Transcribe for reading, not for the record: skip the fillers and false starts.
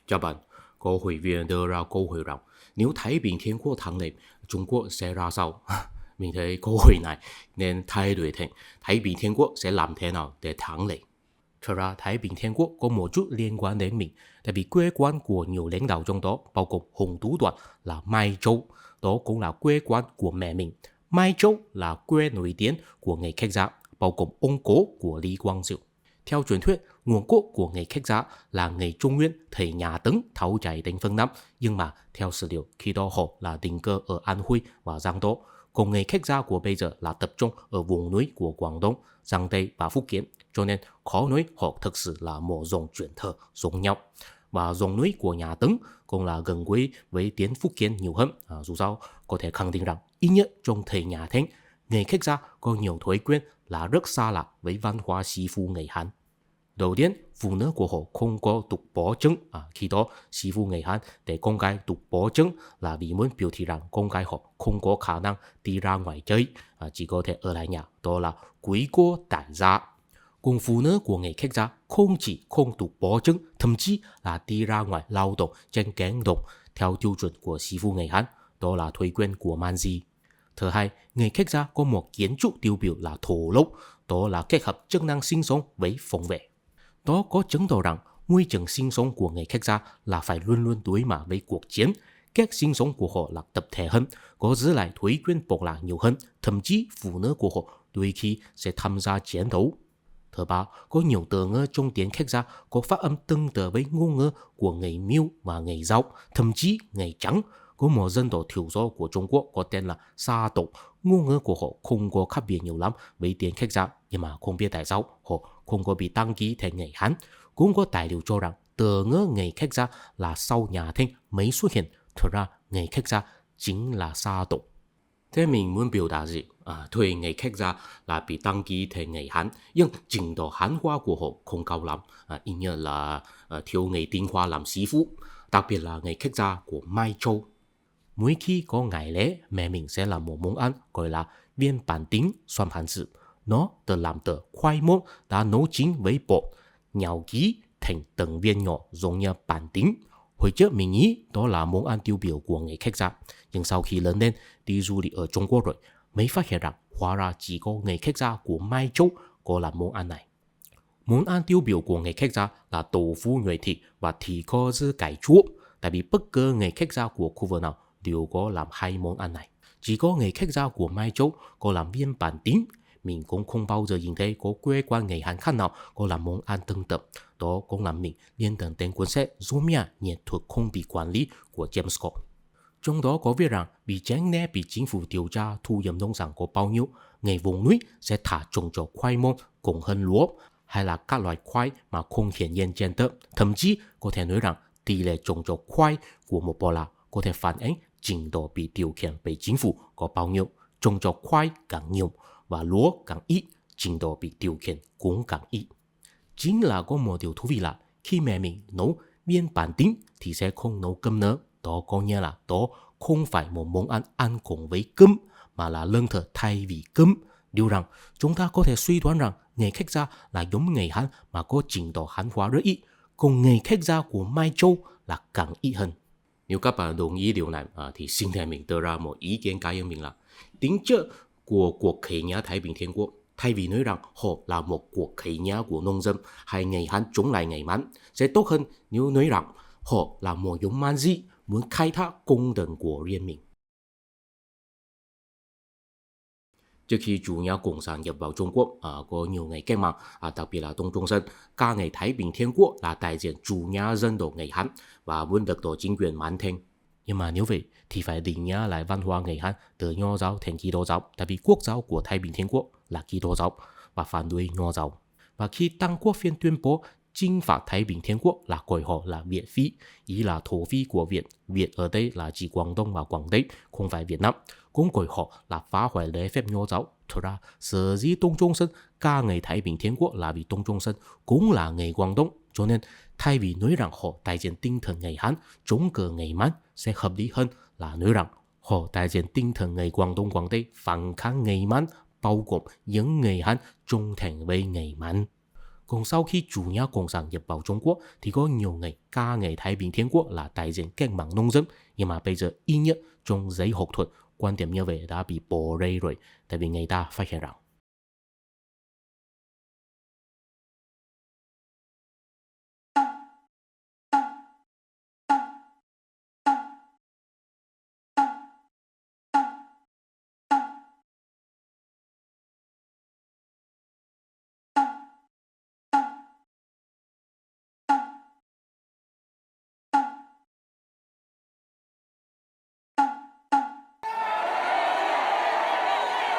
Chào bạn, có hội viên đưa ra câu hỏi rằng nếu Thái Bình Thiên Quốc thắng lợi, Trung Quốc sẽ ra sao? Mình thấy câu hỏi này nên thay đổi thành Thái Bình Thiên Quốc sẽ làm thế nào để thắng lợi. Thật ra Thái Bình Thiên Quốc có một chút liên quan đến mình, tại vì quê quán của nhiều lãnh đạo trong đó, bao gồm Hùng Tú Đoạn là Mai Châu, đó cũng là quê quán của mẹ mình. Mai Châu là quê nổi tiếng của người khách gia, bao gồm ông cố của Lý Quang Diệu. Theo truyền thuyết, nguồn gốc của người khách gia là người Trung Nguyên thời nhà Tấn tháo chạy đến phương Nam, nhưng mà theo sử liệu khi đó họ là định cư ở An Huy và Giang Tô. Còn người khách gia của bây giờ là tập trung ở vùng núi của Quảng Đông, Giang Tây và Phúc Kiến, cho nên khó nói họ thực sự là một dòng truyền thờ giống nhau. Và dòng núi của nhà Tấn cũng là gần gũi với tiếng Phúc Kiến nhiều hơn. Dù sao có thể khẳng định rằng ít nhất trong thời nhà Thanh, người khách gia có nhiều thói quen là rất xa lạ với văn hóa sĩ phu người Hán. Đầu tiên, phụ nữ của họ không có tục bỏ trứng. Khi đó, sĩ phu người Hán để con gái tục bỏ trứng là vì muốn biểu thị rằng con gái họ không có khả năng đi ra ngoài chơi, chỉ có thể ở lại nhà. Đó là quý cô đại gia. Còn phụ nữ của người khách gia không chỉ không tục bỏ trứng, thậm chí là đi ra ngoài lao động trên cánh đồng theo tiêu chuẩn của sĩ phu người Hán. Đó là thói quen của man di. Thứ hai, người khách gia có một kiến trúc tiêu biểu là thổ lốc, đó là kết hợp chức năng sinh sống với phòng vệ. Đó có chứng tỏ rằng môi trường sinh sống của người khách gia là phải luôn luôn đối mặt với cuộc chiến. Cách sinh sống của họ là tập thể hơn, có giữ lại thói quen bộc lạc nhiều hơn, thậm chí phụ nữ của họ đôi khi sẽ tham gia chiến đấu. Thứ ba, có nhiều từ ngữ trong tiếng khách gia có phát âm tương tự với ngôn ngữ của người Miêu và người Dao, thậm chí người Trắng. Có một dân tộc thiểu số của Trung Quốc có tên là Sa tộc, ngôn ngữ của họ không có khác biệt nhiều lắm với tiếng khách gia, nhưng mà không biết tại sao họ không có bị đăng ký thành người Hán. Cũng có tài liệu cho rằng từ ngữ người khách gia là sau nhà Thanh mới xuất hiện, thực ra người khách gia chính là Sa tộc. Thế mình muốn biểu đạt gì? Thuê người khách gia là bị đăng ký thành người Hán, nhưng trình độ Hán hóa của họ không cao lắm, ít nhất là thiếu người tinh hoa làm sĩ phu, đặc biệt là người khách gia của Mai Châu. Mỗi khi có ngày lễ, mẹ mình sẽ làm một món ăn gọi là viên bản tính xoan hàn sự. Nó được làm từ khoai môn đã nấu chín với bột, nhào ký thành từng viên nhỏ giống như bản tính. Hồi trước mình nghĩ đó là món ăn tiêu biểu của người khách gia, nhưng sau khi lớn lên đi du lịch ở Trung Quốc rồi, mới phát hiện rằng hóa ra chỉ có người khách gia của Mai Châu có làm món ăn này. Món ăn tiêu biểu của người khách gia là豆腐nhồi thịt và thịt kho dưa cải chua, tại vì bất cứ người khách gia của khu vực nào đều có làm hai món ăn này. Chỉ có người khách gia của Mai Châu có làm viên bản tính. Mình cũng không bao giờ nhìn thấy có quê quan người Hàn khác nào có làm món ăn tương tự. Đó cũng làm mình liên tưởng đến cuốn sách Zomia nghệ thuật không bị quản lý của James Scott. Trong đó có viết rằng vì tránh né bị chính phủ điều tra thu nhập nông sản có bao nhiêu, người vùng núi sẽ thả trồng trọt khoai môn cùng hơn lúa, hay là các loại khoai mà không hiển nhiên trên tớp. Thậm chí có thể nói rằng tỷ lệ trồng trọt khoai của một bộ lạc có thể phản ánh trình độ bị điều khiển bởi chính phủ có bao nhiêu. Trồng trọt khoai càng nhiều và lúa càng ít, trình độ bị điều khiển cũng càng ít. Chính là có một điều thú vị là khi mẹ mình nấu viên bản tính thì sẽ không nấu cơm nữa. Đó có nghĩa là đó không phải một món ăn ăn cùng với cơm, mà là lương thực thay vì cơm. Điều rằng chúng ta có thể suy đoán rằng người khách gia là giống người Hán mà có trình độ Hán hóa rất ít, còn người khách gia của Mai Châu là càng ít hơn. Nếu các bạn đồng ý điều này thì xin thầy mình đưa ra một ý kiến cá nhân mình là tính chất của cuộc khởi nghĩa Thái Bình Thiên Quốc, thay vì nói rằng họ là một cuộc khởi nghĩa của nông dân hay người Hán chống lại người Man, sẽ tốt hơn nếu nói rằng họ là một nhóm man di muốn khai thác công đường của riêng mình. Trước khi chủ nghĩa Cộng sản nhập vào Trung Quốc, có nhiều người cách mạng, đặc biệt là Đông Trung Sơn, ca ngợi Thái Bình Thiên Quốc là đại diện chủ nghĩa dân tộc người Hán và muốn được tổ chính quyền Man Thanh. Nhưng mà nếu vậy thì phải định nghĩa lại văn hóa người Hán từ Nho giáo thành Kitô giáo, tại vì quốc giáo của Thái Bình Thiên Quốc là Kitô giáo và phản đối Nho giáo. Và khi Tăng Quốc Phiên tuyên bố chinh phạt Thái Bình Thiên Quốc là gọi họ là Việt Phi, ý là thổ phi của Việt. Việt ở đây là chỉ Quảng Đông và Quảng Tây, không phải Việt Nam. Cũng gọi họ là phá hoại lễ phép Nho giáo. Thật ra, sở dĩ Đông Trung Sơn ca ngợi Thái Bình Thiên Quốc là vì Đông Trung Sơn cũng là người Quảng Đông. Cho nên, thay vì nói rằng họ đại diện tinh thần người Hán chống cự người Man, sẽ hợp lý hơn là nói rằng họ đại diện tinh thần người Quảng Đông Quảng Tây phản kháng người Man, bao gồm những người Hán trung thành với người Man. Còn sau khi chủ nghĩa Cộng sản nhập vào Trung Quốc thì có nhiều người ca ngợi Thái Bình Thiên Quốc là đại diện cách mạng nông dân, nhưng mà bây giờ ít nhất trong giới học thuật quan điểm như vậy đã bị bỏ rơi rồi, tại vì người ta phát hiện rằng